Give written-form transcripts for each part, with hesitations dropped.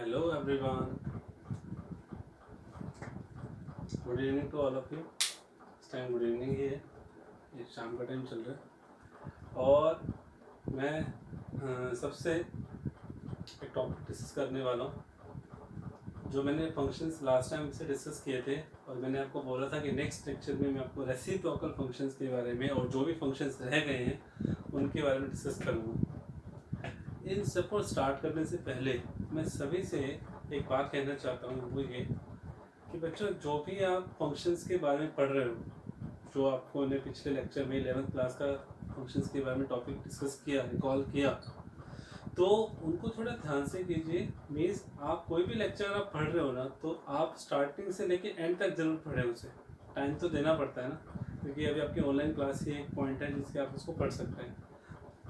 Hello everyone. Good evening to all of you. इस time good evening he है, ये शाम का टाइम चल रहा है और मैं सबसे एक टॉपिक डिस्कस करने वाला हूँ जो मैंने फंक्शंस लास्ट टाइम से डिस्कस किए थे और मैंने आपको बोला था कि नेक्स्ट लेक्चर में मैं आपको रेसिप्रोकल फंक्शंस के बारे में और जो भी फंक्शंस रह गए हैं उनके बारे में डिस्कस करूँगा। इन सब को स्टार्ट करने से पहले मैं सभी से एक बात कहना चाहता हूँ, वो ये कि बच्चों जो भी आप फंक्शंस के बारे में पढ़ रहे हो, जो आपको ने पिछले लेक्चर में 11th क्लास का फंक्शंस के बारे में टॉपिक डिस्कस किया, रिकॉल किया, तो उनको थोड़ा ध्यान से कीजिए। मीन्स आप कोई भी लेक्चर आप पढ़ रहे हो ना, तो आप स्टार्टिंग से लेके एंड तक जरूर पढ़ें। उसे टाइम तो देना पड़ता है ना, क्योंकि अभी आपकी ऑनलाइन क्लास ही एक पॉइंट है जिसके आप उसको पढ़ सकते हैं।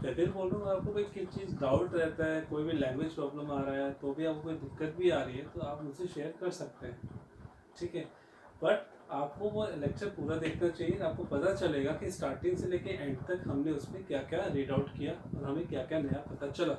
फिर बोल रहा हूँ, आपको कोई किस चीज़ डाउट रहता है, कोई भी लैंग्वेज प्रॉब्लम आ रहा है, तो भी आपको कोई दिक्कत भी आ रही है, तो आप मुझसे शेयर कर सकते हैं, ठीक है। बट आपको वो लेक्चर पूरा देखना चाहिए, आपको पता चलेगा कि स्टार्टिंग से लेके एंड तक हमने उसमें क्या क्या रीड आउट किया और हमें क्या क्या नया पता चला,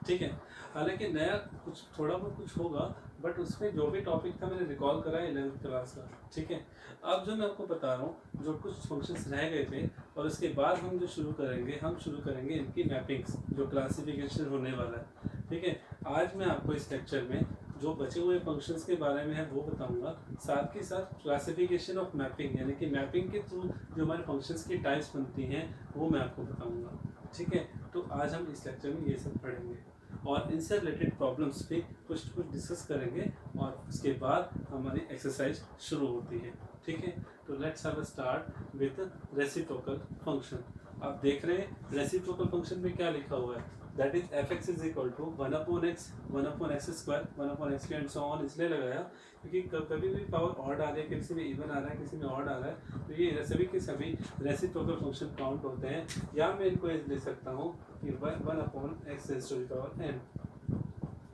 ठीक है। हालांकि नया कुछ थोड़ा बहुत कुछ होगा, बट उसमें जो भी टॉपिक था मैंने रिकॉल करा है 11th क्लास का, ठीक है। अब जो मैं आपको बता रहा हूँ, जो कुछ फंक्शंस रह गए थे और उसके बाद हम जो शुरू करेंगे इनकी मैपिंग्स, जो क्लासिफिकेशन होने वाला है, ठीक है। आज मैं आपको इस लेक्चर में जो बचे हुए फंक्शंस के बारे में है वो बताऊंगा, साथ के साथ क्लासिफिकेशन ऑफ मैपिंग, यानी कि मैपिंग के थ्रू जो हमारे फंक्शंस की टाइप्स बनती हैं वो मैं आपको बताऊंगा, ठीक है। तो आज हम इस लेक्चर में ये सब पढ़ेंगे और इनसे रिलेटेड प्रॉब्लम्स पे कुछ डिस्कस करेंगे और उसके बाद हमारी एक्सरसाइज शुरू होती है, ठीक है। तो let's have a start with reciprocal function. आप देख रहे हैं रेसिप्रोकल फंक्शन में क्या लिखा हुआ है, that is fx is equal to 1/x 1/x square 1/x and so on. इसलिए लगाया क्योंकि कभी भी पावर ऑड आ रही है, किसी में इवन आ रहा है, किसी में ऑड आ रहा है, तो ये सभी के सभी रेसिप्रोकल फंक्शन काउंट होते हैं। या मैं इनको लिख सकता हूँ कि 1/x raised to the power n,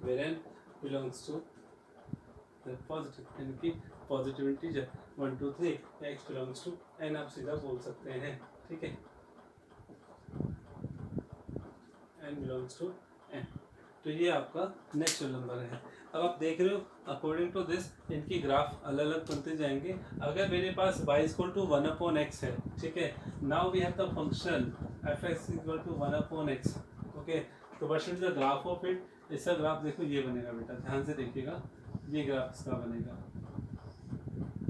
where n belongs to the positive, यानी कि positive integer 1 2 3, x belongs to n आप सीधा बोल सकते हैं, ठीक है। n belongs to n, तो ये आपका नेचुरल नंबर है। अब आप देख रहे हो अकॉर्डिंग टू दिस इनकी ग्राफ अलग अलग बनते जाएंगे। अगर मेरे पास y इक्वल टू 1/x है, ठीक है, now we have the function fx equal to 1/x, okay. तो what is the graph of it? इसका ग्राफ देखो ये बनेगा बेटा, ध्यान से देखिएगा, ये ग्राफ इसका बनेगा,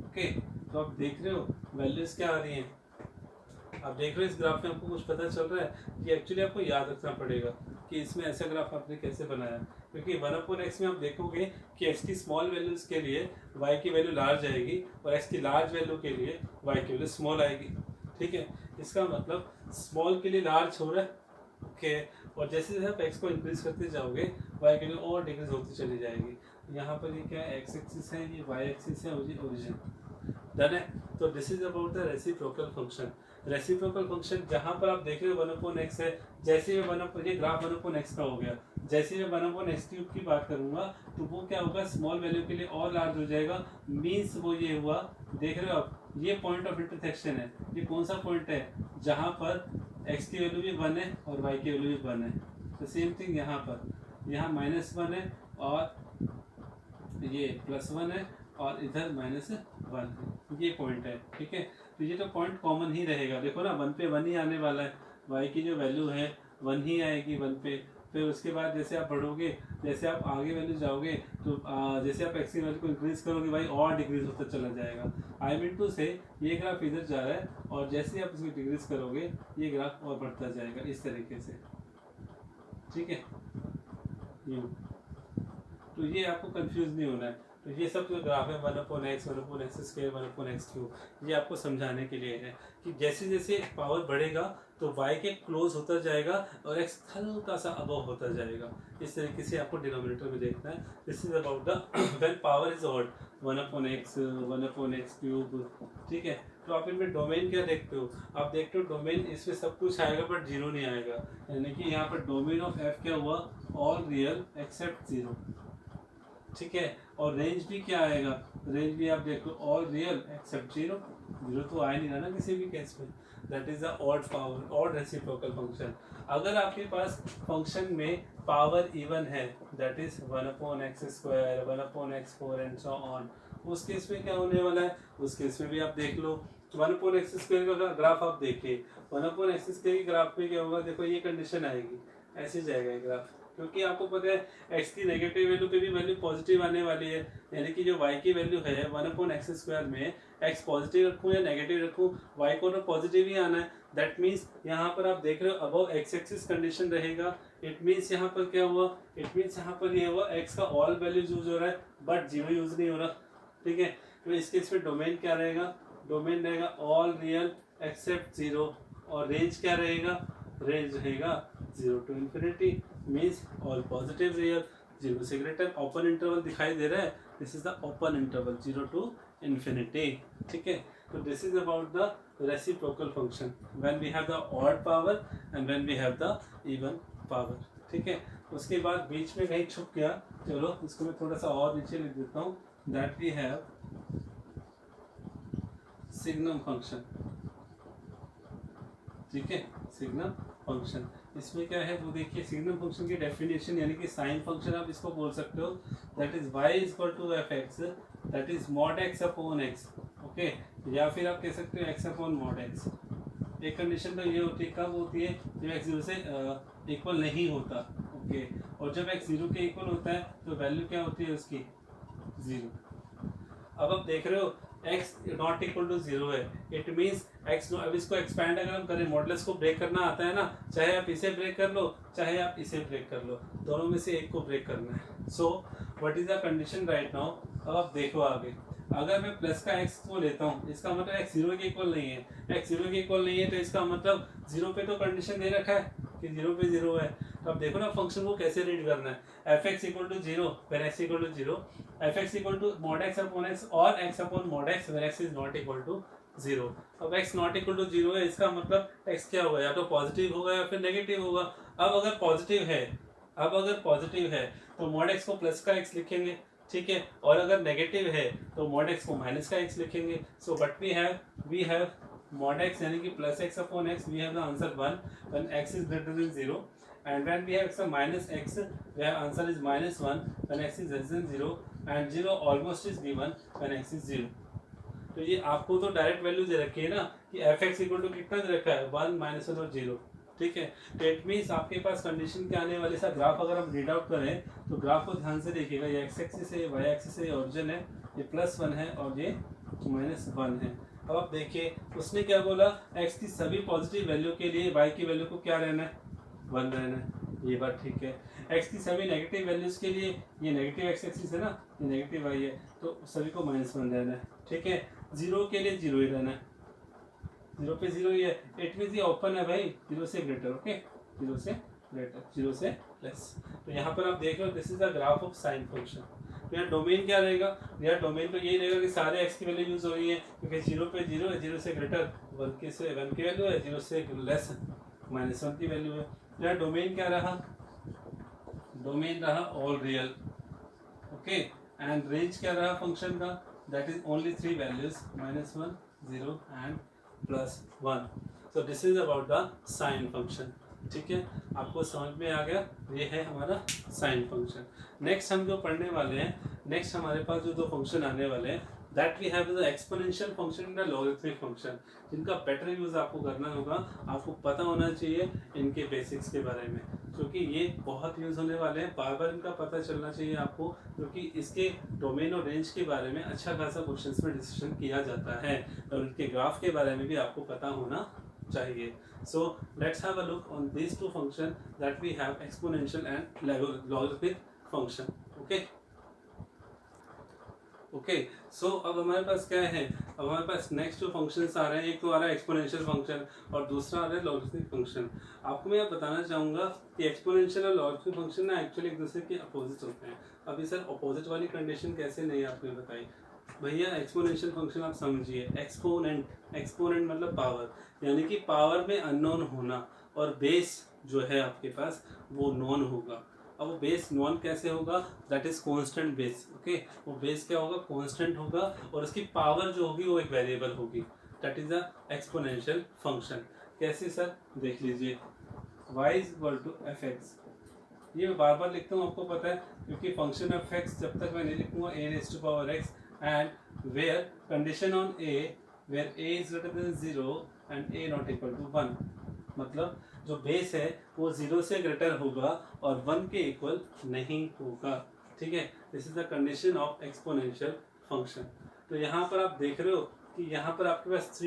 ओके। तो आप देख रहे हो वैल्यूज क्या आ रही हैं, आप देख रहे हो इस ग्राफ में आपको कुछ पता चल रहा है कि एक्चुअली आपको याद रखना पड़ेगा कि इसमें ऐसा ग्राफ आपने कैसे बनाया, क्योंकि 1/x में आप देखोगे कि x की स्मॉल वैल्यूज के लिए y की वैल्यू लार्ज आएगी और x की लार्ज वैल्यू के लिए y की वैल्यू स्मॉल आएगी, ठीक है। इसका मतलब स्मॉल के लिए लार्ज हो रहा है, ओके। और जैसे जैसे आप x को इंक्रीज करते जाओगे y की वैल्यू और डिक्रीज होती चली जाएगी। यहाँ पर ये क्या है, x एक्सिस है, ये y एक्सिस है, ओरिजिन डन है। तो this is about the reciprocal function. Reciprocal function जहां पर आप देख रहे हो 1/x है, जैसे मैं ये ग्राफ 1/x का हो गया, जैसे मैं 1/x³ की बात करूंगा तो वो क्या होगा, स्मॉल वैल्यू के लिए और लार्ज हो जाएगा। मीन्स वो ये हुआ, देख रहे हो आप, ये पॉइंट ऑफ इंटरसेक्शन है। ये कौन सा पॉइंट है, जहां पर x की वैल्यू भी 1 है और y की वैल्यू भी 1 है। तो सेम थिंग यहाँ पर, यहाँ -1 है और ये +1 है और इधर -1 है, ये पॉइंट है, ठीक है। तो ये तो पॉइंट कॉमन ही रहेगा, देखो ना 1 पे 1 ही आने वाला है, y की जो वैल्यू है 1 ही आएगी 1 पे। फिर उसके बाद जैसे आप बढ़ोगे, जैसे आप आगे वैल्यू जाओगे, तो जैसे आप x की वैल्यू को इंक्रीज करोगे भाई और डिक्रीज होता चला जाएगा। आई मीन टू से ये ग्राफ इधर जा रहा है और जैसे आप इसको डिक्रीज करोगे ये ग्राफ और बढ़ता जाएगा इस तरीके से, ठीक है। यूँ तो ये आपको कंफ्यूज नहीं होना है। तो ये सब जो ग्राफ है 1/x 1/x², 1/x³, ये आपको समझाने के लिए है कि जैसे जैसे पावर बढ़ेगा तो y के क्लोज होता जाएगा और x हल्का सा अबव होता जाएगा। इस तरीके से आपको डिनोमिनेटर में देखना है। This is about the when power is odd 1/x 1/x³, ठीक है। तो आप इनमें डोमेन क्या देखते हो, आप देखते हो डोमेन इसमें सब कुछ आएगा बट जीरो नहीं आएगा, यानी कि यहाँ पर डोमेन ऑफ f क्या हुआ, ऑल रियल एक्सेप्ट 0, ठीक है। और रेंज भी क्या आएगा, रेंज भी आप देखो ऑल रियल एक्सेप्ट 0, 0 तो आ ही नहीं रहा ना किसी भी केस में। That is the odd power, odd reciprocal function. अगर आपके पास फंक्शन में पावर इवन है, that is 1/x², 1/x4 and so on, उस केस में क्या होने वाला है, उस केस में भी आप देख लो 1/x² का ग्राफ आप देखिए, 1/x² की ग्राफ में क्या होगा, देखो ये कंडीशन आएगी, ऐसे जाएगा ये ग्राफ, क्योंकि आपको पता है x की नेगेटिव वैल्यू पे भी वैल्यू पॉजिटिव आने वाली है, यानी कि जो y की वैल्यू है 1/x² में x पॉजिटिव रखूँ या नेगेटिव रखूँ, y को तो पॉजिटिव ही आना है। दैट मीन्स यहाँ पर आप देख रहे हो अबव x एक्सिस कंडीशन रहेगा, इट मीन्स यहाँ पर क्या हुआ, इट मीन्स यहाँ पर ये हुआ x का ऑल वैल्यूज यूज हो रहा है बट 0 यूज नहीं हो रहा, ठीक है। तो इस केस में डोमेन क्या रहेगा, डोमेन रहेगा ऑल रियल एक्सेप्ट 0, और रेंज क्या रहेगा, रेंज रहेगा 0 to infinity, means all positive real, 0 से ग्रेटर, ओपन इंटरवल दिखाई दे रहा है, this is the open interval 0 to infinity, ठीक है। तो this is about the reciprocal function when we have the odd power and when we have the even power, ठीक है। उसके बाद बीच में कहीं छुप गया, चलो इसको मैं थोड़ा सा और नीचे लिख देता हूँ, that we have signum function, ठीक है, सिग्नम फंक्शन। इसमें क्या है वो देखिए, सिग्नम फंक्शन की डेफिनेशन यानी कि साइन फंक्शन आप इसको बोल सकते हो, that is y equal to F X, that is mod x upon x, okay, या फिर आप कह सकते हो x अपॉन मॉड x। एक कंडीशन तो ये होती है, कब होती है, जब x 0 से इक्वल नहीं होता, ओके, और जब x 0 के इक्वल होता है तो वैल्यू क्या होती है उसकी, 0। अब आप देख रहे हो x नॉट इक्वल टू 0 है, इट मीन्स x, अब इसको एक्सपैंड अगर हम करें, मॉडुलस को ब्रेक करना आता है ना, चाहे आप इसे ब्रेक कर लो चाहे आप इसे ब्रेक कर लो, दोनों में से एक को ब्रेक करना है। So what is the condition right now, अब आप देखो आगे, अगर मैं प्लस का x को लेता हूँ, इसका मतलब x 0 के इक्वल नहीं है, x 0 के इक्वल नहीं है तो इसका मतलब 0 पे तो कंडीशन दे रखा है कि 0 पे 0 है। तो अब देखो ना फंक्शन को कैसे रीड करना है, f(x) equal to 0 when x equal to 0, f(x) equal to mod x upon x और x upon mod x when x is not equal to 0। अब x नॉट इक्वल टू 0 है, इसका मतलब x क्या होगा, या तो पॉजिटिव होगा या फिर नेगेटिव होगा। अब अगर पॉजिटिव है तो mod x को प्लस का x लिखेंगे, ठीक है, और अगर नेगेटिव है तो mod x को माइनस का x लिखेंगे। So but we have mod x यानी कि plus x upon x, we have the answer 1 when x is greater than 0, and when we have some minus x, the answer is -1 when x is less than 0, and 0 almost is given when x is 0। तो ये आपको तो direct value दे रखी है ना कि f(x) equal to कितना दे रखा है, 1, -1 और 0, ठीक है। तो इट मीन्स आपके पास कंडीशन के आने वाले सा ग्राफ अगर हम रीड आउट करें तो ग्राफ को ध्यान से देखिएगा, ये x एक्सिस है, y एक्सिस है, ओरिजिन है, ये +1 है और ये -1 है। अब आप देखिए उसने क्या बोला, x की सभी पॉजिटिव वैल्यू के लिए y की वैल्यू को क्या रहना है, 1 रहना है, ये बात ठीक है। x की सभी नेगेटिव वैल्यूज के लिए, ये नेगेटिव x एक्सिस है ना, ये नेगेटिव y है, तो सभी को -1 रहना है, ठीक है। 0 के लिए 0 ही रहना है, 0 पे 0 ही है, इट मीन्स ये ओपन है भाई, 0 से ग्रेटर, ओके, 0 से ग्रेटर, 0 से लेस। तो यहाँ पर आप देख रहे हो this is the graph of sine function. तो यहाँ डोमेन क्या रहेगा, यहाँ डोमेन तो यही रहेगा कि सारे x की वैल्यू यूज हो रही है, क्योंकि 0 पे 0 है, 0 से ग्रेटर 1 की वैल्यू है, 0 से लेस -1 की वैल्यू है। यहाँ डोमेन क्या रहा, डोमेन रहा all real, okay, and range क्या रहा फंक्शन का, that is only 3 values, -1, 0 and +1। So this is about the sine function, ठीक है, आपको समझ में आ गया, ये है हमारा साइन फंक्शन। नेक्स्ट हम जो पढ़ने वाले हैं, नेक्स्ट हमारे पास जो दो फंक्शन आने वाले हैं, that we have the exponential function and the logarithmic function, जिनका बेटर यूज आपको करना होगा, आपको पता होना चाहिए इनके बेसिक्स के बारे में, क्योंकि ये बहुत यूज होने वाले हैं, बार बार इनका पता चलना चाहिए आपको, क्योंकि इसके डोमेन और रेंज के बारे में अच्छा खासा क्वेश्चंस में डिस्कशन किया जाता है, और इनके ग्राफ के बारे में भी आपको पता होना चाहिए। So let's have a look on these two functions that we have, exponential and logarithmic function, okay। Okay, so अब हमारे पास क्या है, अब हमारे पास नेक्स्ट जो फंक्शंस आ रहे हैं, एक तो आ रहा है एक्सपोनेंशियल फंक्शन और दूसरा आ रहा है लॉगरिथमिक फंक्शन। आपको मैं बताना चाहूँगा कि एक्सपोनेंशियल और लॉगरिथमिक फंक्शन ना एक्चुअली एक दूसरे के अपोजिट होते हैं। अभी सर अपोजिट वाली कंडीशन कैसे नहीं आपने बताई भैया, एक्सपोनेंशियल फंक्शन आप समझिए, एक्सपोनेंट मतलब पावर, यानी कि पावर में अननोन होना, और बेस जो है आपके पास वो नॉन होगा। अब वो बेस नॉन कैसे होगा, that is constant base, okay, वो बेस क्या होगा, कांस्टेंट होगा, और उसकी पावर जो होगी वो एक वेरिएबल होगी, that is the exponential function. कैसे सर, देख लीजिए, y is equal to F X, ये मैं बार बार लिखता हूँ, आपको पता है, क्योंकि फंक्शन ऑफ एक्स जब तक मैं नहीं लिखूंगा a raised to power x and where condition on a where a is greater than 0 and a not equal to 1, मतलब जो बेस है वो 0 से ग्रेटर होगा और 1 के इक्वल नहीं होगा, ठीक है। This is the condition of exponential function. तो यहाँ पर आप देख रहे हो कि यहाँ पर आपके पास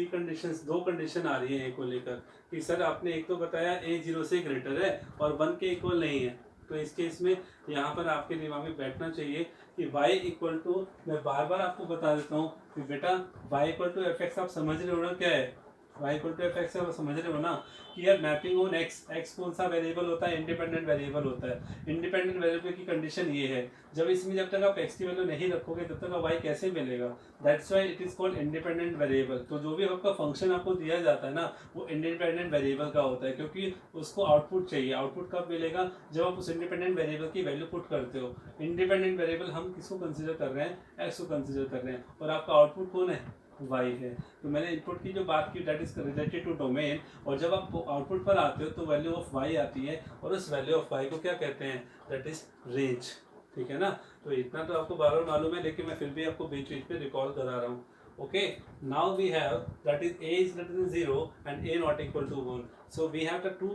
दो कंडीशन आ रही है ए को लेकर कि सर आपने एक तो बताया ए 0 से ग्रेटर है और 1 के इक्वल नहीं है। तो इस केस में यहाँ पर आपके दिमाग में बैठना चाहिए कि y इक्वल टू, मैं बार बार आपको बता देता हूँ कि बेटा y equal to F X, आप समझ रहे हो ना क्या है y equal to F X, आप समझ रहे हो ना कि यार मैपिंग ऑन x कौन सा वेरिएबल होता है, इंडिपेंडेंट वेरिएबल होता है। इंडिपेंडेंट वेरिएबल की कंडीशन ये है, जब तक आप x की वैल्यू नहीं रखोगे तब तक y कैसे मिलेगा, that's why it is called independent variable. तो जो भी आपका फंक्शन आपको दिया जाता है ना वो इंडिपेंडेंट वेरिएबल का होता है, क्योंकि उसको आउटपुट चाहिए। आउटपुट कब मिलेगा, जब आप उस इंडिपेंडेंट वेरिएबल की वैल्यू पुट करते हो। इंडिपेंडेंट वेरिएबल हम किसको कंसिडर कर रहे हैं, x को कंसिडर कर रहे हैं, और आपका आउटपुट कौन है, y है। तो मैंने इनपुट की जो बात की that is related to domain, और जब आप आउटपुट पर आते हो तो वैल्यू ऑफ y आती है, और उस वैल्यू ऑफ y को क्या कहते हैं, दैट इज रेंज, ठीक है ना। तो इतना तो आपको बार बार मालूम है, लेकिन मैं फिर भी आपको बीच बीच में रिकॉल करा रहा हूँ। Okay, now we have that is a is greater than 0 and a not equal to 1. So we have the two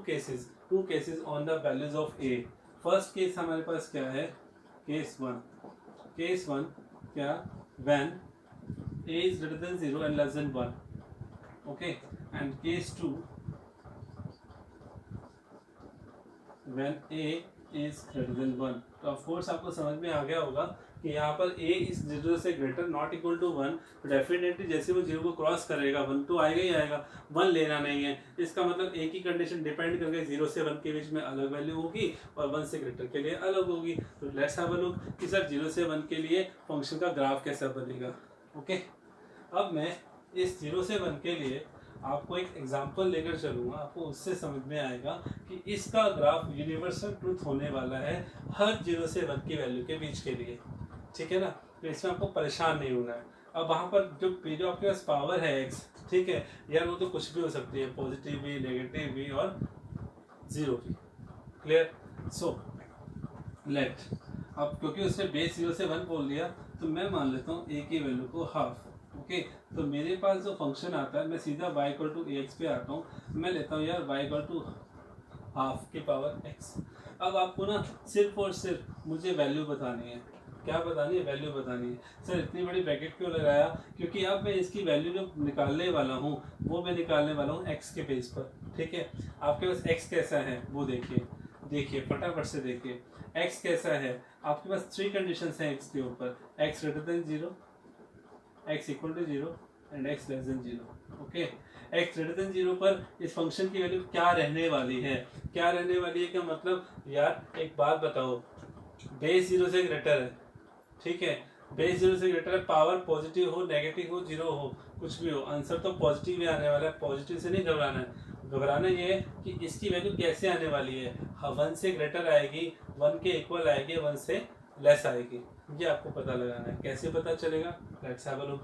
cases on the values of a. First case हमारे पास क्या है, केस वन क्या, when a is greater than 0 and less than 1. Okay, and case 2 when a is greater than 1. तो of course आपको समझ में आ गया होगा कि यहाँ पर a इस 0 से ग्रेटर नॉट इक्वल टू 1, तो डेफिनेटली जैसे वो 0 को क्रॉस करेगा 1 तो आएगा ही आएगा, 1 लेना नहीं है। इसका मतलब a की कंडीशन डिपेंड करके 0 से 1 के बीच में अलग वैल्यू होगी और 1 से ग्रेटर के लिए अलग होगी। तो लेट्स हैव अ लुक कि सर 0 से 1 के लिए फंक्शन का ग्राफ कैसा बनेगा। ओके, अब मैं इस 0 से 1 के लिए आपको एक एग्जांपल लेकर चलूँगा, आपको उससे समझ में आएगा कि इसका ग्राफ यूनिवर्सल ट्रूथ होने वाला है हर 0 से 1 की वैल्यू के बीच के लिए, ठीक है ना। तो इसमें आपको परेशान नहीं होना है। अब वहाँ पर जो आपके पास पावर है x, ठीक है यार, वो तो कुछ भी हो सकती है, पॉजिटिव भी, नेगेटिव भी और 0 भी। क्लियर, सो लेट, अब क्योंकि उसने बेस 0 से 1 बोल दिया तो मैं मान लेता हूँ a की वैल्यू को हाफ। ओके, तो मेरे पास जो फंक्शन आता है, मैं सीधा y इक्वल टू ax पे आता हूँ, मैं लेता हूँ यार y इक्वल टू हाफ की पावर x। अब आपको ना सिर्फ और सिर्फ मुझे वैल्यू बतानी है, क्या बतानी है, वैल्यू बतानी है। सर इतनी बड़ी ब्रैकेट क्यों लगाया, क्योंकि अब मैं इसकी वैल्यू जो निकालने वाला हूँ वो मैं निकालने वाला हूँ x के बेस पर, ठीक है। आपके पास x कैसा है वो देखिए फटाफट से देखिए, x कैसा है, आपके पास 3 कंडीशंस हैं x के ऊपर, x greater than 0, x equal to 0 and x less than 0। Okay, x greater than 0 पर इस फंक्शन की वैल्यू क्या रहने वाली है, क्या रहने वाली है, क्या मतलब यार एक बात बताओ, बेस 0 से ग्रेटर है, ठीक है, बेस 0 से ग्रेटर है, पावर पॉजिटिव हो, नेगेटिव हो, 0 हो, कुछ भी हो, आंसर तो पॉजिटिव ही आने वाला है। पॉजिटिव से नहीं घबराना है, घबराना ये है कि इसकी वैल्यू कैसे आने वाली है, 1 से ग्रेटर आएगी, 1 के इक्वल आएगी, 1 से लेस आएगी, ये आपको पता लगाना है। कैसे पता चलेगा, लेट्स हैव अ लुक।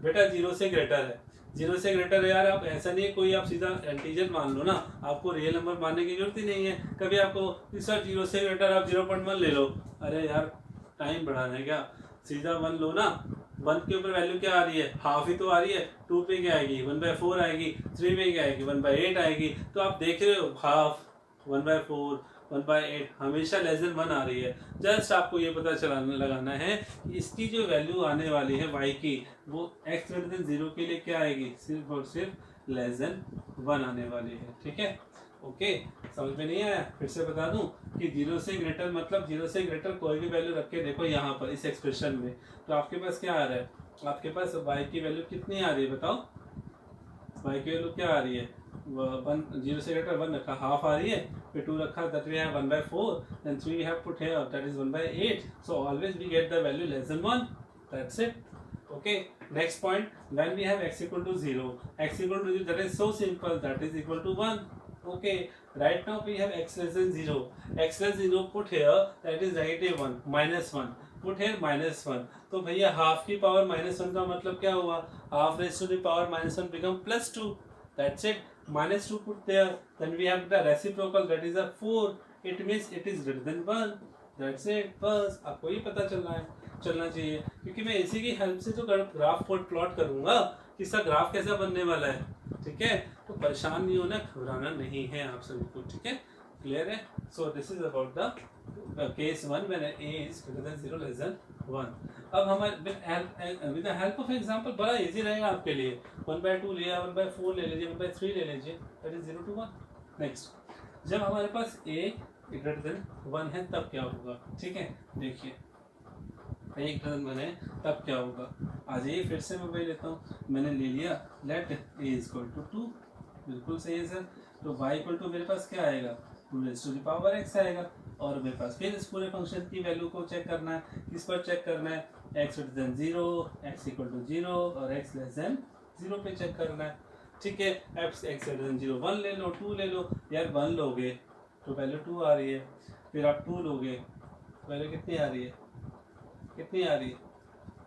बेटा 0 से ग्रेटर है, 0 से ग्रेटर है यार, आप ऐसा नहीं है कोई आप सीधा इंटीजर मान लो ना, आपको रियल नंबर मानने की जरूरत ही नहीं है। कभी आपको सर 0 से ग्रेटर आप 0.1 ले लो, अरे यार टाइम बढ़ाना है क्या, सीधा 1 लो ना। 1 के ऊपर वैल्यू क्या आ रही है, हाफ ही तो आ रही है, 2 पे क्या आएगी, 1/4 आएगी, 3 पे क्या आएगी, 1/8 आएगी। तो आप देख रहे हो हाफ, 1/4, 1/8 हमेशा लेस देन 1 आ रही है। जस्ट आपको ये पता लगाना है कि इसकी जो वैल्यू आने वाली है y की, वो x ग्रेटर देन 0 के लिए क्या आएगी, सिर्फ और सिर्फ लेस देन 1 आने वाली है, ठीक है। ओके, समझ में नहीं आया, फिर से बता दूं कि 0 से ग्रेटर मतलब 0 से ग्रेटर कोई भी वैल्यू रख के देखो यहाँ पर इस एक्सप्रेशन में, तो आपके पास क्या आ रहा है, आपके पास y की वैल्यू कितनी आ रही है बताओ, y की वैल्यू क्या आ रही है, 0 से ग्रेटर 1 रखा, हाफ आ रही है, फिर 2 रखा, that we have 1/4, then 3 we have put here, that is 1/8, so always we get the value less than 1, that's it. Okay, next point, when we have x equal to 0, x equal to 0, that is so simple, that is equal to 1. Okay, right now we have x less than 0, x less than 0 put here, that is -1, -1 put here -1, तो भैया half की power -1 का मतलब क्या हुआ, half raise to the power -1 become +2, that's it, -2 put there, then we have the reciprocal, that is a 4 it means it is greater than 1। That's it, बस आपको ये पता चलना चाहिए, क्योंकि मैं इसी की हेल्प से तो ग्राफ को प्लॉट करूंगा कि इसका ग्राफ कैसा बनने वाला है। ठीक है, तो परेशान नहीं होना, घबराना नहीं है आप सभी को। ठीक है, क्लियर है। So this is about the case 1 when a is greater than 0 less than 1। अब हमारे with the help of example बड़ा इजी रहेगा आपके लिए। 1/2 लिया, 1/4 ले लीजिए, 1/3 ले लीजिए, दैट इज 0 to 1। नेक्स्ट, जब हमारे पास a ग्रेटर देन 1 है तब क्या होगा। ठीक है, देखिए a ग्रेटर देन 1 है तब क्या होगा। आ जाइए, फिर से मैं वही लेता हूँ, मैंने ले लिया लेट a इक्वल टू 2, बिल्कुल सही है सर। तो y इक्वल टू मेरे पास क्या आएगा, 2 x आएगा, और मेरे पास फिर इस पूरे फंक्शन की वैल्यू को चेक करना है। किस पर चेक करना है, x greater than 0, x equal to 0 और x लेस देन 0 पे चेक करना है। ठीक है, x ग्रेटर देन 0 1 ले लो, 2 ले लो, यार 1 लोगे तो वैल्यू 2 आ रही है, फिर आप 2 लोगे वैल्यू कितनी आ रही है,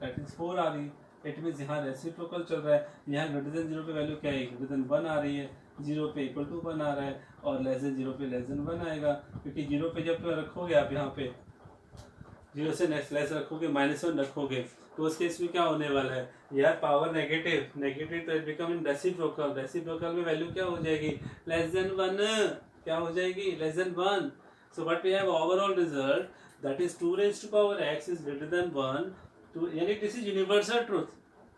दैट इज 4 आ रही है। इट मीन्स यहाँ रेसिप्रोकल चल रहा है, यहाँ ग्रेटर देन 0 पे वैल्यू क्या है, ग्रेटर देन 1 आ रही है, 0 पे इक्वल टू 1 आ रहा है, और लेस देन 0 पे लेस देन 1 आएगा, क्योंकि 0 पे जब रखोगे आप यहाँ पे 0 से लेस रखोगे, -1 रखोगे, तो उस केस में क्या होने वाला है यार, पावर नेगेटिव तो इट बिकम इन रेसिप्रोकल में वैल्यू क्या हो जाएगी, लेस देन 1, क्या हो जाएगी, less than 1। So what we have overall result, that is 2 raised to power x is greater than 1 to, यानी this is universal truth.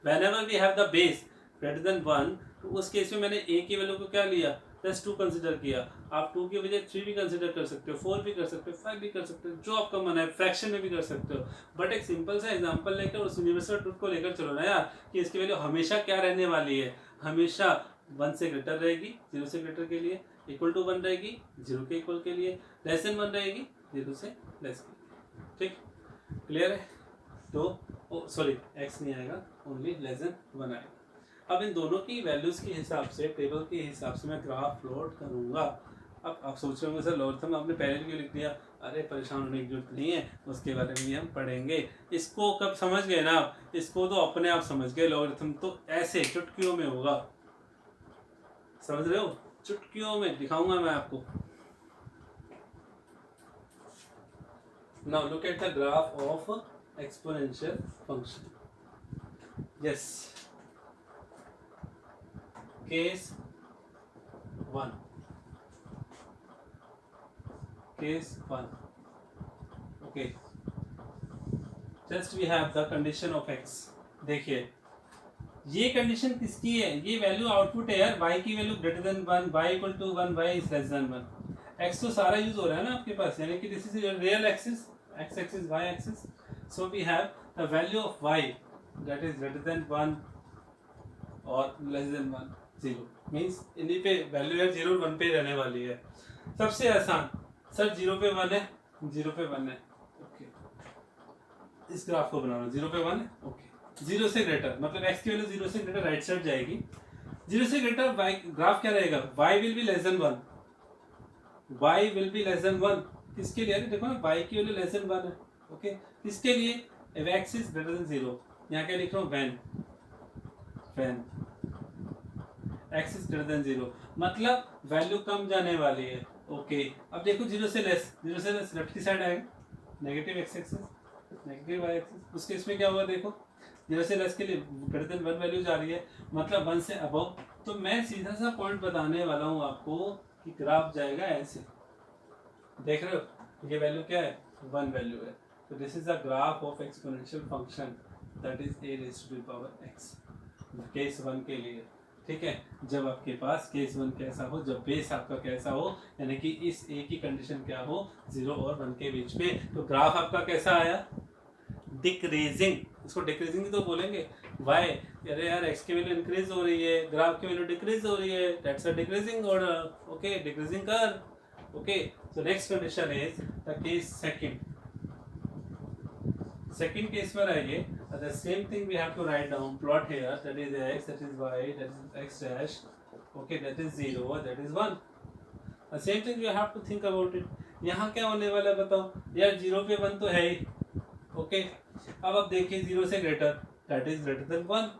Whenever we have the base greater than 1, तो उस case में मैंने a की value को क्या लिया, plus 2 consider किया। आप 2 की वजह 3 भी कंसिडर कर सकते हो, 4 भी कर सकते हो, 5 भी कर सकते हो, जो आपका मन है, फ्रैक्शन में भी कर सकते हो। बट एक सिंपल सा एग्जांपल लेकर उस यूनिवर्सल ट्रूथ को लेकर चलो ना यार, कि इसकी वैल्यू हमेशा क्या रहने वाली है, हमेशा 1 से ग्रेटर रहेगी, 0 से ग्रेटर के लिए, इक्वल टू 1 रहेगी 0 के इक्वल के लिए, लेस देन 1 रहेगी 0 से लेस के लिए। ठीक, क्लियर है। तो सॉरी x नहीं आएगा, ओनली लेस देन 1 आएगा। अब इन दोनों की वैल्यूज के हिसाब से, टेबल के हिसाब से मैं ग्राफ प्लॉट करूंगा। अब आप सोच रहे होंगे सर लॉगरिथम आपने पहले क्यों लिख दिया, अरे परेशान होने की जरूरत नहीं है, उसके बारे में भी हम पढ़ेंगे। इसको कब समझ गए ना आप, इसको तो अपने आप समझ गए, लॉगरिथम तो ऐसे चुटकियों में होगा, समझ रहे हो, चुटकियों में दिखाऊंगा मैं आपको। Now look at the graph of exponential function. Yes, case 1, okay, just we have the condition of x। देखिए ये कंडीशन किसकी है, ये वैल्यू आउटपुट है यार, y की value greater than 1, y equal to 1, y is less than 1। x तो सारा यूज हो रहा है ना आपके पास, यानी कि this is your real axis, x axis, y axis. So we have the value of y that is greater than 1 और लेस देन 1, 0 मीन्स इन्हीं पे वैल्यू है 0 और 1 पे रहने वाली है। सबसे आसान सर 0 पे 1 है, 0 पे 1 है, ओके, इस ग्राफ को बनाना 0 पे 1 है, ओके, 0 से ग्रेटर मतलब x की वैल्यू 0 से ग्रेटर राइट साइड जाएगी, 0 से ग्रेटर y ग्राफ क्या रहेगा, y will be less than 1, y will be less than 1। किसके लिए, देखो ना y की वैल्यू लेस देन 1 है, ओके, किसके लिए, x इज ग्रेटर देन 0, यहाँ क्या लिख रहा हूँ, when x is greater than 0, मतलब वैल्यू कम जाने वाली है, ओके। अब देखो 0 से लेस लेफ्ट की साइड आएगा, negative x axis, negative y axis, उसके इसमें क्या होगा, देखो 0 से लेस के लिए ग्रेटर देन 1 वैल्यू जा रही है, मतलब 1 से अबव। तो मैं सीधा सा पॉइंट बताने वाला हूँ आपको कि ग्राफ जाएगा ऐसे, देख रहे हो, ये वैल्यू क्या है, 1 वैल्यू है, तो this is the graph of exponential function that is a raised to the power x, case 1 के लिए। ठीक है, जब आपके पास केस 1 कैसा हो, जब बेस आपका कैसा हो, यानी कि इस a की कंडीशन क्या हो, 0 और 1 के बीच में, तो ग्राफ आपका कैसा आया, डिक्रीजिंग, इसको डिक्रीजिंग ही तो बोलेंगे। y, अरे यार x की वैल्यू इंक्रीज हो रही है, ग्राफ की वैल्यू डिक्रीज हो रही है, that's a decreasing order, okay, decreasing curve, okay. So next condition is the case second case में आइए, the same thing we have to write down, plot here, that is x, that is y, that is x dash, okay, that is 0, that is 1, the same thing you have to think about it। यहाँ क्या होने वाला है बताओ यार, 0 पे 1 तो है ही, ओके। अब आप देखिए 0 से greater, that is greater than 1,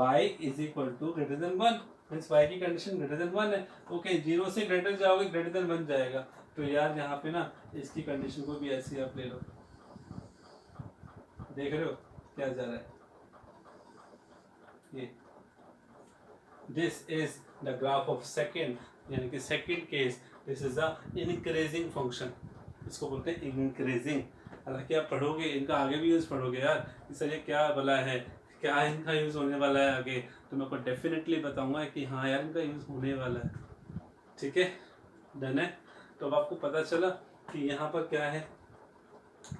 y is equal to greater than 1, means y की कंडीशन greater than 1 है, ओके। 0 से ग्रेटर जाओगे greater than 1 जाएगा, तो यार यहाँ पे ना इसकी कंडीशन को भी ऐसी आप ले लो, देख रहे हो क्या जा रहा है ये, this is the graph of second, यानी कि second case, this is the increasing function, इसको बोलते हैं इंक्रीजिंग। हालांकि आप पढ़ोगे इनका आगे भी यूज पढ़ोगे यार कि सर ये क्या भला है, क्या इनका यूज होने वाला है आगे, तो मैं आपको डेफिनेटली बताऊंगा कि हाँ यार इनका यूज होने वाला है। ठीक है, डन है। तो अब आपको पता चला कि यहाँ पर क्या है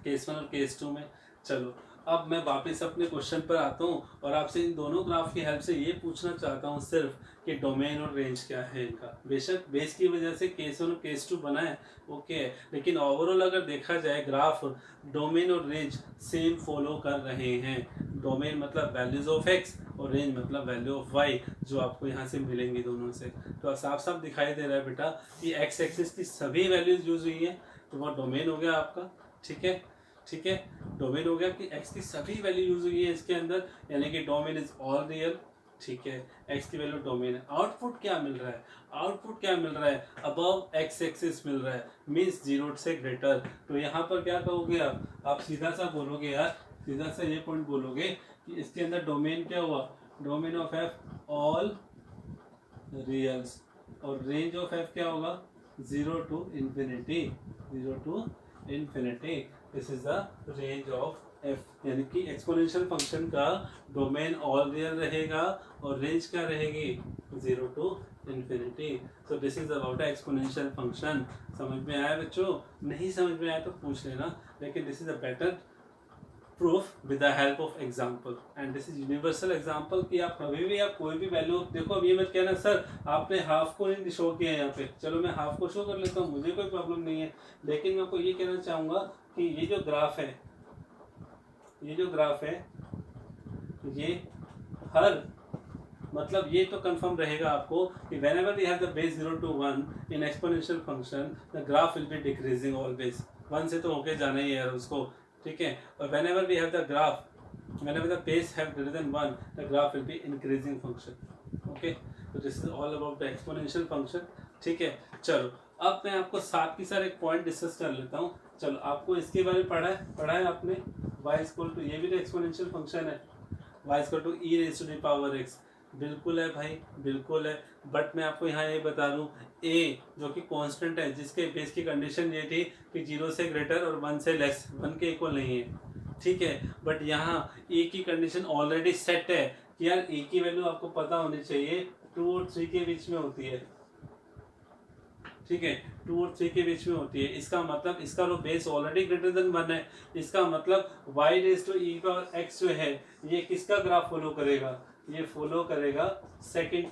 केस 1 और केस 2 में। चलो अब मैं वापस अपने क्वेश्चन पर आता हूँ और आपसे इन दोनों ग्राफ की हेल्प से ये पूछना चाहता हूँ सिर्फ कि डोमेन और रेंज क्या है इनका। बेशक बेस की वजह से केस 1 और केस 2 बना है, ओके है, लेकिन ओवरऑल अगर देखा जाए ग्राफ डोमेन और रेंज सेम फॉलो कर रहे हैं। डोमेन मतलब वैल्यूज ऑफ एक्स और रेंज मतलब वैल्यू ऑफ वाई, जो आपको यहाँ से मिलेंगी दोनों से। तो साफ साफ दिखाई दे रहा है बेटा कि एक्स एक्सिस की सभी वैल्यूज यूज हुई हैं, तो वो डोमेन हो गया आपका। ठीक है, ठीक है, डोमेन हो गया कि x की सभी वैल्यू यूज हुई है इसके अंदर, यानी कि डोमेन इज ऑल रियल। ठीक है, x की वैल्यू डोमेन है। आउटपुट क्या मिल रहा है, आउटपुट क्या मिल रहा है, अबव x एक्सिस मिल रहा है, मींस 0 से ग्रेटर। तो यहाँ पर क्या कहोगे आप सीधा सा बोलोगे यार, सीधा सा ये पॉइंट बोलोगे कि इसके अंदर डोमेन क्या हुआ, डोमेन ऑफ f ऑल रियल्स, और रेंज ऑफ f क्या होगा 0 to infinity, 0 to infinity। This is the range of f, यानी कि एक्सपोनेंशियल फंक्शन का डोमेन ऑल रियल रहेगा और रेंज क्या रहेगी 0 to infinity। So this is about exponential function. समझ में आया बच्चों? नहीं समझ में आया तो पूछ लेना, लेकिन this is a better proof with the help of example, and this is universal example कि आप कभी भी आप कोई भी वैल्यू देखो। अब ये मत कहना सर आपने हाफ को नहीं शो किया है यहाँ पे, चलो मैं हाफ को शो कर लेता हूँ, मुझे कोई प्रॉब्लम नहीं है, लेकिन मैं आपको ये कहना चाहूँगा कि ये जो ग्राफ है, ये जो ग्राफ है, ये हर मतलब ये तो कंफर्म रहेगा आपको कि whenever we have the base 0 to 1 in exponential function the graph will be decreasing always, 1 से तो होके जाना ही है यार उसको। ठीक है, और whenever we have the graph, whenever the base have greater than 1 the graph will be increasing function। okay, so this is all about the exponential function। ठीक है, चलो अब मैं आपको साथ के साथ एक पॉइंट डिस्कस कर लेता हूँ। चलो आपको इसके बारे में पढ़ा है आपने, y इक्वल टू, ये भी तो एक्सपोनेंशियल फंक्शन है, y equal to e raise to the power x। बिल्कुल है भाई, बिल्कुल है, बट मैं आपको यहाँ ये बता दूँ a जो कि कांस्टेंट है, जिसके बेस की कंडीशन ये थी कि 0 से ग्रेटर और 1 से लेस, 1 के इक्वल नहीं है। ठीक है, बट यहाँ a की कंडीशन ऑलरेडी सेट है कि यार a की वैल्यू आपको पता होनी चाहिए 2 और 3 के बीच में होती है। ठीक है, 2 और 3 के बीच में होती है, इसका मतलब इसका जो बेस ऑलरेडी ग्रेटर देन 1 है, इसका मतलब y raise to e power x जो है ये किसका ग्राफ फॉलो करेगा, ये फॉलो करेगा second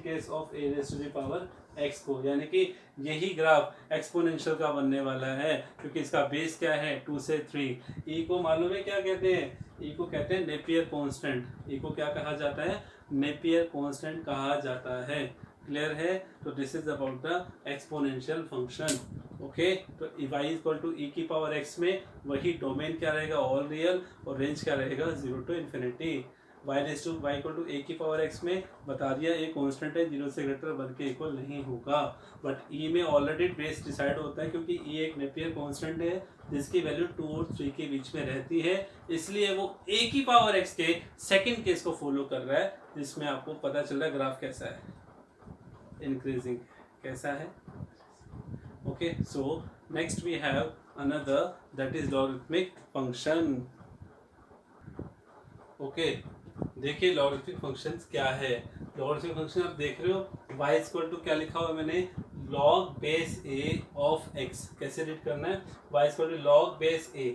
case of a raise to the power x को, यानी कि यही ग्राफ एक्सपोनेंशियल का बनने वाला है, क्योंकि इसका बेस क्या है 2 से 3। e को मालूम है क्या कहते हैं, e को कहते हैं नेपियर कांस्टेंट, e को क्या कहा जाता है, नेपियर कांस्टेंट कहा जाता है। क्लियर है? तो this is about the exponential function. Okay, तो y इक्वल टू e की पावर x में वही डोमेन क्या रहेगा ऑल रियल, और रेंज क्या रहेगा 0 to infinity. y equal to a की पावर x में बता दिया a कांस्टेंट है, 0 से ग्रेटर 1 के इक्वल नहीं होगा, बट e में ऑलरेडी बेस डिसाइड होता है, क्योंकि e एक नेपियर कांस्टेंट है जिसकी वैल्यू 2 और 3 के बीच में रहती है, इसलिए वो a की पावर x के सेकंड केस को फॉलो कर रहा है, जिसमें आपको पता चल रहा है ग्राफ कैसा है, इंक्रीजिंग कैसा है। Okay, so next we have another that is logarithmic function. Okay, देखिए लॉगरिथमिक फंक्शंस क्या है। लॉगरिथमिक फंक्शन आप देख रहे हो, y इक्वल टू क्या लिखा हुआ है मैंने, log base a of x। कैसे रीड करना है, y equal to log base a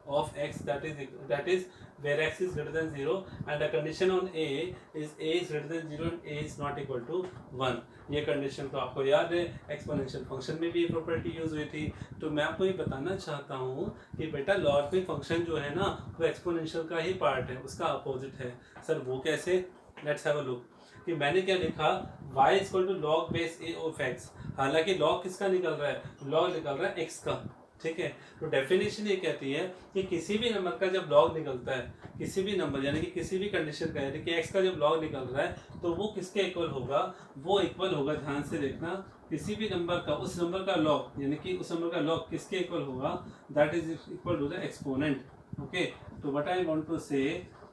of x, that is where x is greater than 0 and the condition on a is greater than 0 and a is not equal to 1। ये condition तो आपको याद है, exponential function में भी ये property use हुई थी। तो मैं आपको ये बताना चाहता हूँ कि बेटा लॉगरिथमिक फंक्शन जो है ना वो एक्सपोनेंशियल का ही पार्ट है, उसका अपोजिट है। सर वो कैसे, लेट्स हैव अ लुक। कि मैंने क्या लिखा, y equal to log base a of x, हालांकि लॉग किसका निकल रहा है, लॉग निकल रहा है x का। ठीक है, तो डेफिनेशन ये कहती है कि किसी भी नंबर का जब लॉग निकलता है, किसी भी नंबर यानी कि किसी भी कंडीशन का, यानी कि x का जब लॉग निकल रहा है तो वो किसके इक्वल होगा, वो इक्वल होगा, ध्यान से देखना, किसी भी नंबर का उस नंबर का लॉग यानी कि उस नंबर का लॉग किसके इक्वल होगा, that is equal to the exponent. Okay, तो what I want to say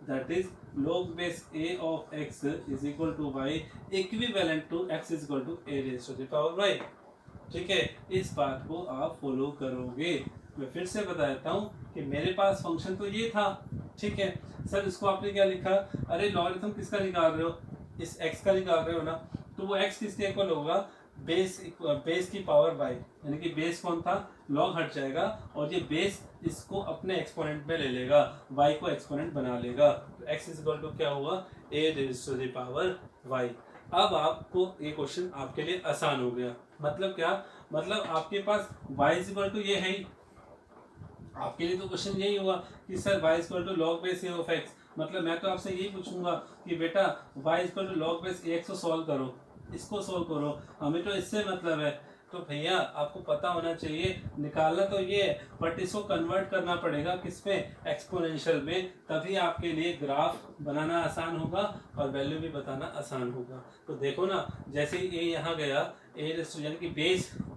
that is log base a of x is equal to y equivalent to x is equal to a raised to the power y. ठीक है, इस बात को आप follow करोगे. मैं फिर से बता देता हूँ कि मेरे पास फंक्शन तो ये था. ठीक है सर, इसको आपने क्या लिखा, अरे लॉगरिथम किसका निकाल रहे हो, इस x का निकाल रहे हो ना, तो वो x किसके इक्वल होगा, बेस की पावर y, यानी कि बेस कौन था, लॉग हट जाएगा और ये बेस इसको अपने एक्सपोनेंट में ले लेगा, y को एक्सपोनेंट बना लेगा. तो x इज इक्वल टू क्या हुआ, a raised to the power y. अब आपको ये क्वेश्चन आपके लिए आसान हो गया. मतलब क्या, मतलब आपके पास y इज इक्वल टू ये है ही, आपके लिए तो क्वेश्चन यही हुआ कि sir y is equal to log base a of x. मतलब मैं तो आपसे यही पूछूंगा कि बेटा y is equal to log base ax को सॉल्व करो, इसको सॉल्व करो, हमें तो इससे मतलब है. तो भैया आपको पता होना चाहिए, निकालना तो ये है बट इसको कन्वर्ट करना पड़ेगा किसमें, एक्सपोनेंशियल में, तभी आपके लिए ग्राफ बनाना आसान होगा और वैल्यू भी बताना आसान होगा. तो देखो ना, जैसे ही ये यहाँ गया ए यानी कि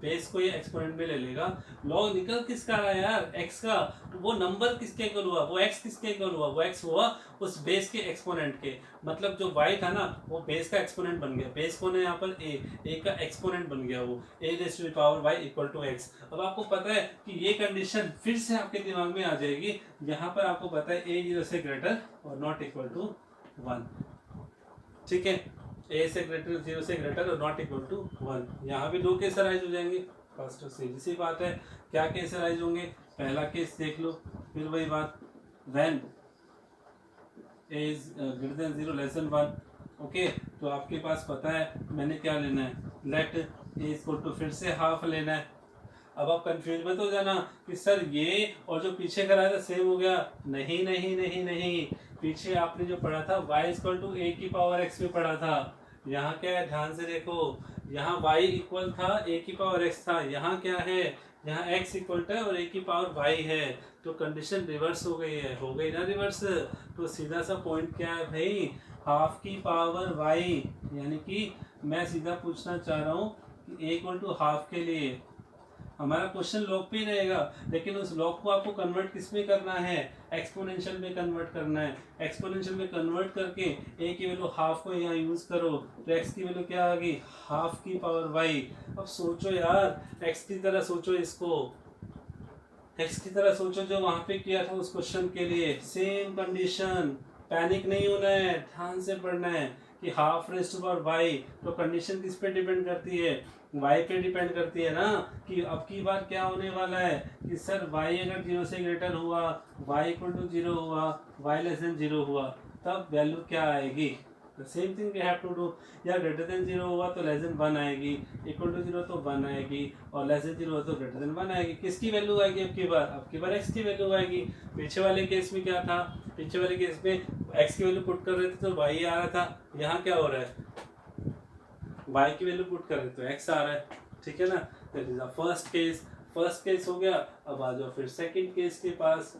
बेस को ये एक्सपोनेंट में ले लेगा, लॉग निकल किसका रहा है यार, एक्स का, तो वो नंबर किसके इक्वल हुआ, वो एक्स किसके इक्वल हुआ, वो एक्स हुआ उस बेस के एक्सपोनेंट के. मतलब जो y था ना वो बेस का एक्सपोनेंट बन गया, बेस कौन है यहाँ पर a का एक्सपोनेंट बन गया, वो a raised to the power y equal to x. अब आपको पता है कि ये कंडीशन फिर से आपके दिमाग में आ जाएगी, यहाँ पर आपको पता है a 0 से ग्रेटर और नॉट इक्वल टू 1. ठीक है, a से ग्रेटर 0 से ग्रेटर और नॉट इक्वल टू 1. यहाँ भी दो केस अराइज हो जाएंगे. फर्स्ट सीधी सी बात है, क्या केस अराइज होंगे, पहला केस देख लो, फिर वही बात, when a is greater than 0 less than 1. Okay, तो आपके पास पता है मैंने क्या लेना है, लेट a इक्वल टू फिर से हाफ लेना है. अब आप कंफ्यूज मत हो जाना कि सर ये और जो पीछे कराया था सेम हो गया, नहीं नहीं नहीं नहीं, पीछे आपने जो पढ़ा था y इक्वल टू a की पावर x में पढ़ा था. यहाँ क्या है, ध्यान से देखो, यहाँ y इक्वल था a की पावर x था, यहाँ क्या है, यहाँ x इक्वल है और a की पावर y है. तो कंडीशन रिवर्स हो गई है, हो गई ना रिवर्स. तो सीधा सा पॉइंट क्या है भाई, हाफ की पावर y, यानी कि मैं सीधा पूछना चाह रहा हूँ कि a इक्वल टू हाफ के लिए हमारा क्वेश्चन लॉग पे ही रहेगा, लेकिन उस लॉग को आपको कन्वर्ट किस में करना है, एक्सपोनेंशियल में कन्वर्ट करना है. एक्सपोनेंशियल में कन्वर्ट करके a की वैल्यू हाफ को यहाँ यूज करो, तो x की वैल्यू क्या आ गई, हाफ की पावर y. अब सोचो यार, x की तरह सोचो, इसको x की तरह सोचो जो वहां पे किया था उस क्वेश्चन के लिए, सेम कंडीशन. पैनिक नहीं होना है, ध्यान से पढ़ना है कि half raised to power y. तो कंडीशन किस पे डिपेंड करती है, y पे डिपेंड करती है ना, कि अब की बार क्या होने वाला है कि सर y अगर 0 से ग्रेटर हुआ, y इक्वल टू 0 हुआ, y लेस देन 0 हुआ, तब वैल्यू क्या आएगी, same thing we have to do. या ग्रेटर देन 0 हुआ तो लेस देन 1 आएगी, इक्वल टू 0 तो 1 आएगी, और लेस देन 0 हुआ तो ग्रेटर देन 1 आएगी. किसकी वैल्यू आएगी अब की बार x की वैल्यू आएगी. पीछे वाले केस में क्या था, पीछे वाले केस में x की वैल्यू पुट कर रहे थे तो y आ रहा था, यहाँ क्या हो रहा है, y की वैल्यू पुट कर रहे तो x आ रहा है. ठीक है ना, that is the first case हो गया. अब आ जाओ फिर सेकंड केस के पास.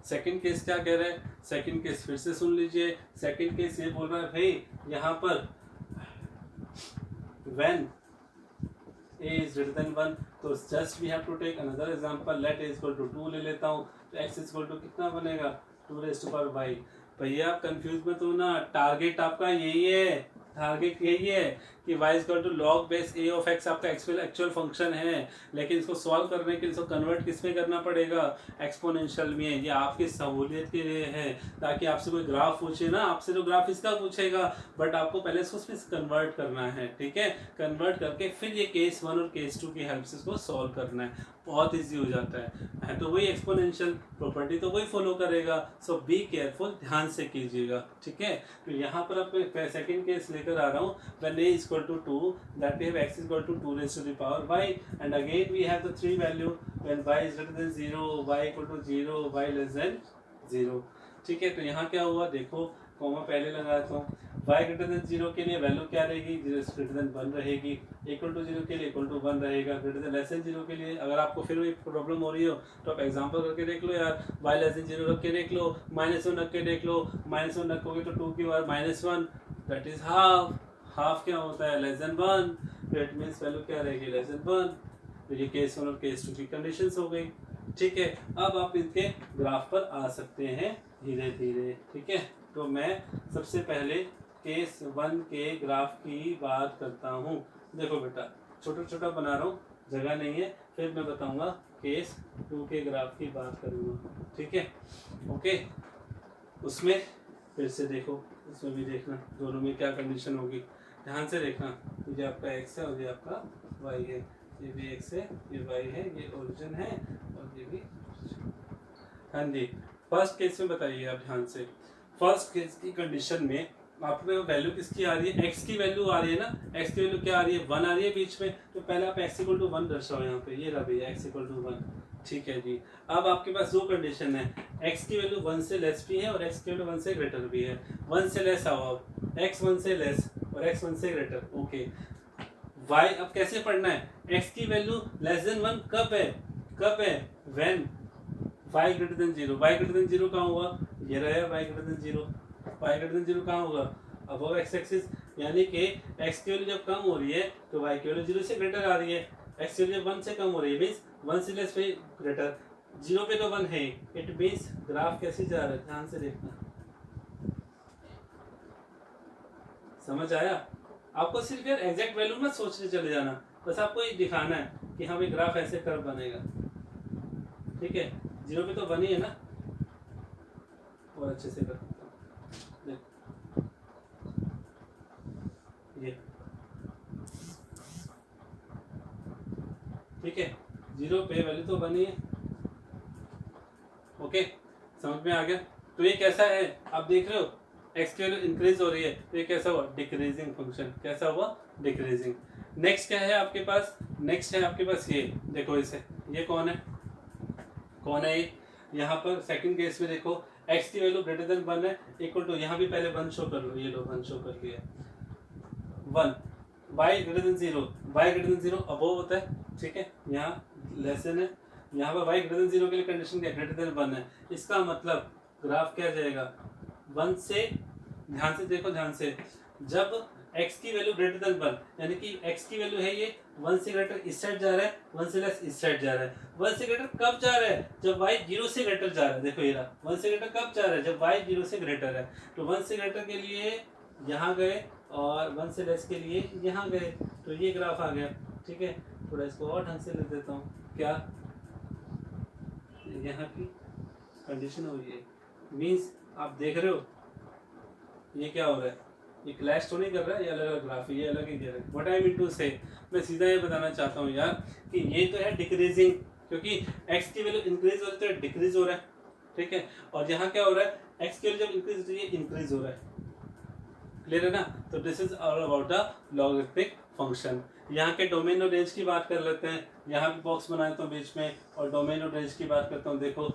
सेकंड केस क्या कह रहे हैं, सेकंड केस फिर से सुन लीजिए. सेकंड केस ये बोल रहा है भाई, यहाँ पर when a is greater than 1, तो just we have to take another example, let a equal to 2 ले लेता हूँ, तो x इक्वल टू कितना बनेगा, 2 रेज़्ड टू पावर y. भैया आप कंफ्यूज मत हो ना, टारगेट आपका यही है, टारगेट यही है कि y equal to log base a of x आपका एक्चुअल फंक्शन है, लेकिन इसको सॉल्व करने के लिए इसको कन्वर्ट किस में करना पड़ेगा, एक्सपोनेंशियल में. ये आपकी सहूलियत के लिए है, ताकि आपसे कोई ग्राफ पूछे ना, आपसे तो ग्राफ इसका पूछेगा, बट आपको पहले इसको उसमें कन्वर्ट करना है. ठीक है, कन्वर्ट करके फिर ये केस 1 और केस 2 की हेल्प से इसको सॉल्व करना है. बहुत ईजी हो जाता है तो वही एक्सपोनेंशियल प्रॉपर्टी तो वही फॉलो करेगा. सो बी केयरफुल, ध्यान से कीजिएगा. ठीक है, तो यहाँ पर अब मैं सेकंड केस लेकर आ रहा हूँ, when a equal to 2, that we have x equal to 2 raised to the power y, and again we have the three value, when y is greater than 0, y equal to 0, y less than 0. ठीक है, तो यहाँ क्या हुआ देखो, comma पहले लगाता हूँ, y ग्रेटर देन 0 के लिए वैल्यू क्या रहेगी, 0 ग्रेटर देन 1 रहेगी, इक्वल टू 0 के लिए इक्वल टू 1 रहेगा, ग्रेटर देन लेस देन 0 के लिए अगर आपको फिर भी प्रॉब्लम हो रही हो तो आप एग्जांपल करके देख लो यार, y लेस देन 0 रख के देख लो, -1 रख के देख लो, -1 रखोगे तो 2 की बार -1, दैट इज हाफ. हाफ क्या होता है, लेस देन 1, तो इट मीन्स वैल्यू क्या रहेगी, लेस देन 1। तो ये केस 1 और केस 2 की कंडीशंस हो गई। ठीक है, अब आप इनके ग्राफ पर आ सकते हैं धीरे धीरे। ठीक है, तो मैं सबसे पहले केस 1 के ग्राफ की बात करता हूँ। देखो बेटा, छोटा छोटा बना रहा हूँ, जगह नहीं है, फिर मैं बताऊंगा केस 2 के ग्राफ की बात करूँगा। ठीक है, ओके। उसमें फिर से देखो, उसमें भी देखना दोनों में क्या कंडीशन होगी, ध्यान से देखना। ये आपका x है और ये आपका y है, ये भी x है, ये y है, ये ओरिजिन है और ये भी। हाँ जी, फर्स्ट केस में बताइए आप ध्यान से। फर्स्ट केस की कंडीशन में आपको वैल्यू किसकी आ रही है, x की वैल्यू आ रही है ना, x की वैल्यू क्या आ रही है, 1 आ रही है बीच में। तो पहले आप x इक्वल टू 1 दर्शाओ यहाँ पे, ये रहा भैया x इक्वल टू 1। ठीक है जी, अब आपके पास दो कंडीशन है, x की वैल्यू 1 से लेस भी है और x की वैल्यू 1 से ग्रेटर भी है। 1 से लेस आओ आप, x 1 से लेस और x 1 से ग्रेटर। ओके, y अब कैसे पढ़ना है, x की वैल्यू लेस देन 1 कब है, कब है, when y greater than 0। y greater than 0 कहाँ हुआ, ये रहा y greater than 0। y greater than 0 कहाँ होगा, अबव x एक्सिस, यानी कि x की वैल्यू जब कम हो रही है तो y की वैल्यू 0 से ग्रेटर आ रही है। x की वैल्यू 1 से कम हो रही है, मीन्स 1 से लेस पे ग्रेटर, 0 पे तो 1 है। इट मीन्स ग्राफ कैसे जा रहा है, ध्यान से देखना। समझ आया? आपको सिर्फ यार एग्जैक्ट वैल्यू मत सोचने चले जाना, बस आपको ये दिखाना है कि हमें ग्राफ ऐसे कर्व बनेगा। ठीक है, 0 पे तो 1 ही है ना, और अच्छे से कर सकता हूँ। ये ठीक है, 0 पे वैल्यू तो 1 ही है। ओके, समझ में आ गया? तो ये कैसा है, आप देख रहे हो x की वैल्यू इंक्रीज हो रही है, तो ये कैसा हुआ, डिक्रीजिंग फंक्शन। कैसा हुआ, डिक्रीजिंग। नेक्स्ट क्या है आपके पास, नेक्स्ट है आपके पास ये, देखो इसे, ये कौन है, कौन है ये, यहाँ पर सेकंड केस में देखो x की वैल्यू ग्रेटर देन 1 है, इक्वल टू, यहाँ भी पहले 1 शो कर लो, ये लो 1 शो कर लिया 1, y greater than 0, y greater than 0 above होता है। ठीक है, यहाँ लेस देन है, यहाँ पर y ग्रेटर देन 0 के लिए कंडीशन क्या, ग्रेटर देन 1 है। इसका मतलब ग्राफ क्या जाएगा, 1 से, ध्यान से देखो ध्यान से, जब x की वैल्यू ग्रेटर देन 1, यानी कि x की वैल्यू है ये 1 से ग्रेटर इस साइड जा रहा है, 1 से लेस इस साइड जा रहा है। 1 से ग्रेटर कब जा रहा है, जब y 0 से ग्रेटर जा रहा है। देखो ये रहा 1 से ग्रेटर कब जा रहा है, जब y 0 से ग्रेटर है। तो 1 से ग्रेटर के लिए यहाँ गए और 1 से लेस के लिए यहाँ गए, तो ये ग्राफ आ गया। ठीक है, थोड़ा इसको और ढंग से लिख देता हूँ, क्या यहाँ की कंडीशन हो रही है, मीन्स आप देख रहे हो ये क्या हो रहा है, ये क्लैश तो नहीं कर रहा है, ये अलग अलग ग्राफ है, ये अलग ही दे रहा है। व्हाट आई मीन टू से, मैं सीधा ये बताना चाहता हूँ यार कि ये तो है डिक्रीजिंग, क्योंकि x की वैल्यू इंक्रीज हो रही है तो डिक्रीज हो रहा है। ठीक है, और यहाँ क्या हो रहा है, x की वैल्यू जब इंक्रीज होती है इंक्रीज हो रहा है। क्लियर है ना? तो this is all about the logarithmic function. यहाँ के डोमेन और रेंज की बात कर लेते हैं, यहाँ भी बॉक्स बना देता हूँ बीच में और डोमेन और रेंज की बात करता हूँ। देखो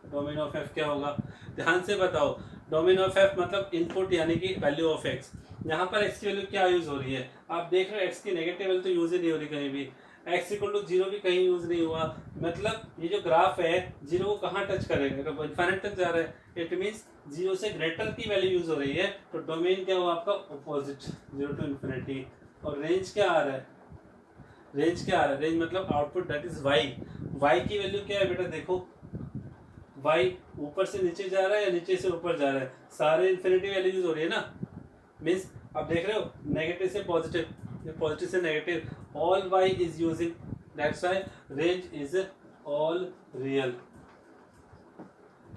डोमेन ऑफ एफ क्या होगा, ध्यान से बताओ। डोमेन ऑफ एफ मतलब इनपुट यानी कि वैल्यू ऑफ एक्स। यहाँ पर एक्स की वैल्यू क्या यूज हो रही है, आप देख रहे हो एक्स की नेगेटिव वैल्यू तो यूज ही नहीं हो रही कहीं भी, एक्स इक्वल टू 0 भी कहीं यूज नहीं हुआ। मतलब ये जो ग्राफ है 0 को कहाँ टच करेगा, इनफाइनाइट तक जा रहा है। इट मीन्स 0 से ग्रेटर की वैल्यू यूज हो रही है, तो डोमेन क्या हुआ आपका ऑपोजिट, 0 टू इन्फिनिटी। और रेंज क्या आ रहा है, रेंज क्या आ रहा है, रेंज मतलब output that is y. Y की वैल्यू क्या है बेटा, देखो वाई ऊपर से नीचे जा रहा है या नीचे से ऊपर जा रहा है, सारे इन्फिनिटी वैल्यू यूज हो रही है ना। मीन्स आप देख रहे हो नेगेटिव से पॉजिटिव, पॉजिटिव से negative, all y is using, that's why range is all real.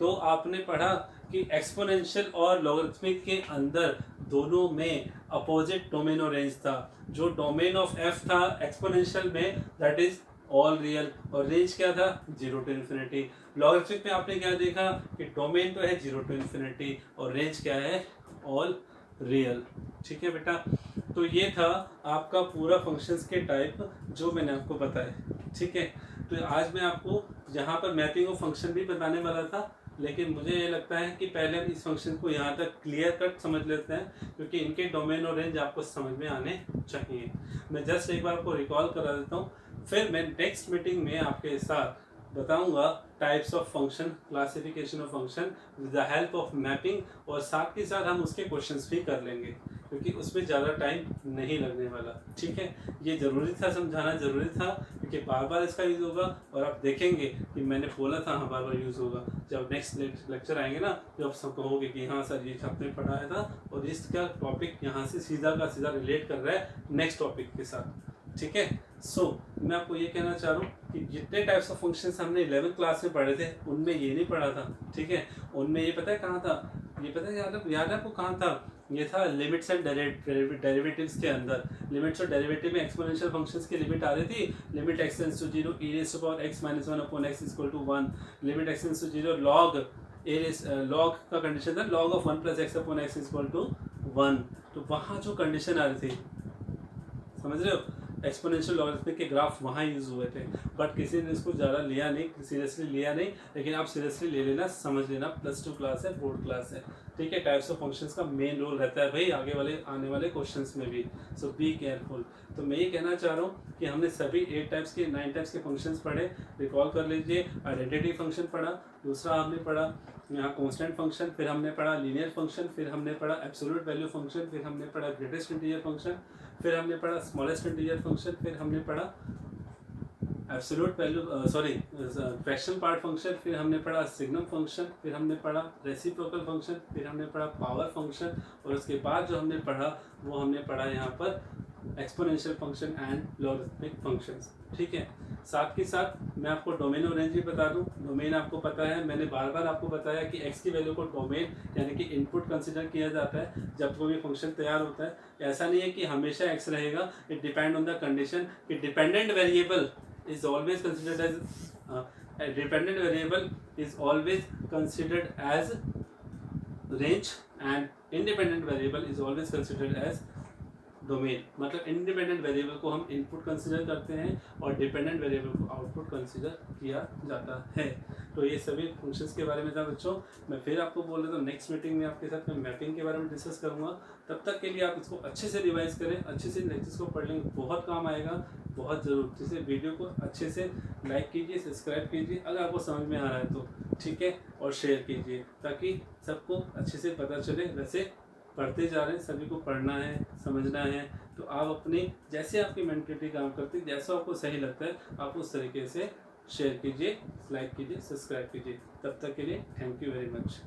तो आपने पढ़ा कि एक्सपोनेंशियल और लॉगरिथमिक के अंदर दोनों में अपोजिट डोमेन और रेंज था। जो डोमेन ऑफ एफ था एक्सपोनेंशियल में दैट इज ऑल रियल, और रेंज क्या था 0 टू इन्फिनिटी। लॉगरिथमिक में आपने क्या देखा कि डोमेन तो है 0 टू इन्फिनिटी और रेंज क्या है ऑल रियल। ठीक है बेटा, तो ये था आपका पूरा फंक्शंस के टाइप जो मैंने आपको बताया। ठीक है, तो आज मैं आपको यहाँ पर मैपिंग ऑफ फंक्शन भी बताने वाला था, लेकिन मुझे ये लगता है कि पहले हम इस फंक्शन को यहाँ तक क्लियर कट समझ लेते हैं, क्योंकि इनके डोमेन और रेंज आपको समझ में आने चाहिए। मैं जस्ट एक बार आपको रिकॉल करा देता हूँ, फिर मैं नेक्स्ट मीटिंग में आपके साथ बताऊंगा types of function, classification of function with the help of mapping, और साथ के साथ हम उसके क्वेश्चंस भी कर लेंगे क्योंकि उसमें ज़्यादा टाइम नहीं लगने वाला। ठीक है, ये ज़रूरी था, समझाना ज़रूरी था क्योंकि बार बार इसका यूज़ होगा और आप देखेंगे कि मैंने बोला था हाँ बार बार यूज़ होगा। जब नेक्स्ट लेक्चर आएंगे ना, जब आप सब कहोगे कि हाँ सर ये आपने पढ़ाया था और इसका टॉपिक यहाँ से सीधा का सीधा रिलेट कर रहा है नेक्स्ट टॉपिक के साथ। ठीक है, सो मैं आपको ये कहना चाह रहा हूँ कि जितने टाइप्स ऑफ फंक्शंस हमने 11th क्लास में पढ़े थे उनमें ये नहीं पढ़ा था। ठीक है, उनमें ये पता है कहाँ था, ये पता है याद है आपको कहाँ था, ये था लिमिट्स एंड डेरिवेटिव्स के अंदर। लिमिट्स और डेरिवेटिव में एक्सपोनेंशियल फंक्शंस की लिमिट आ रही थी, limit x tends to 0 e raised to power x minus 1 upon x is equal to 1, limit x tends to 0 log का कंडीशन था log of 1 plus x upon x is equal to 1। तो वहाँ जो condition आ रही थी, समझ रहे हो, एक्सपोनेंशियल लॉगरिथमिक के ग्राफ वहाँ यूज हुए थे, बट किसी ने इसको ज़्यादा लिया नहीं, सीरियसली लिया नहीं, लेकिन आप सीरियसली ले लेना, समझ लेना, +2 क्लास है, बोर्ड क्लास है। ठीक है, टाइप्स ऑफ फंक्शंस का मेन रोल रहता है भाई आने वाले क्वेश्चंस में भी, सो बी केयरफुल। तो मैं ये कहना चाह रहा हूँ कि हमने सभी 9 टाइप्स के फंक्शंस पढ़े, रिकॉल कर लीजिए। आइडेंटिटी फंक्शन पढ़ा, दूसरा हमने पढ़ा यहाँ कांस्टेंट फंक्शन, फिर हमने पढ़ा लीनियर फंक्शन, फिर हमने पढ़ा एब्सोल्यूट वैल्यू फंक्शन, फिर हमने पढ़ा ग्रेटेस्ट इंटीजर फंक्शन, फिर हमने पढ़ा स्मॉलेस्ट इंटीजर फंक्शन, फिर हमने पढ़ा absolute value fraction part function, फिर हमने पढ़ा सिग्नम फंक्शन, फिर हमने पढ़ा रेसिप्रोकल फंक्शन, फिर हमने पढ़ा पावर फंक्शन, और उसके बाद जो हमने पढ़ा वो हमने पढ़ा यहाँ पर exponential function and logarithmic functions. ठीक है, साथ के साथ मैं आपको डोमेन और रेंज भी बता दूं। डोमेन आपको पता है, मैंने बार बार आपको बताया कि x की वैल्यू को डोमेन यानी कि इनपुट कंसीडर किया जाता है जब कोई भी फंक्शन तैयार होता है। ऐसा नहीं है कि हमेशा x रहेगा, it depend on the condition कि dependent variable is always considered as a dependent variable is always considered as range and independent variable is always considered as domain. मतलब इंडिपेंडेंट वेरिएबल को हम इनपुट कंसीडर करते हैं और dependent variable को output consider किया जाता है। तो ये सभी फंक्शंस के बारे में था बच्चों। मैं फिर आपको बोल रहा था नेक्स्ट मीटिंग में आपके साथ मैं मैपिंग के बारे में डिस्कस करूँगा। तब तक के लिए आप इसको अच्छे से रिवाइज करें, अच्छे से लेक्चर्स को पढ़ लेंगे, बहुत काम आएगा, बहुत ज़रूर। जैसे वीडियो को अच्छे से लाइक कीजिए, सब्सक्राइब कीजिए अगर आपको समझ में आ रहा है तो, ठीक है, और शेयर कीजिए ताकि सबको अच्छे से पता चले। वैसे पढ़ते जा रहे हैं, सभी को पढ़ना है, समझना है, तो आप अपने जैसे आपकी मेंटलिटी काम करती है, जैसा आपको सही लगता है आप उस तरीके से शेयर कीजिए, लाइक कीजिए, सब्सक्राइब कीजिए। तब तक के लिए थैंक यू वेरी मच।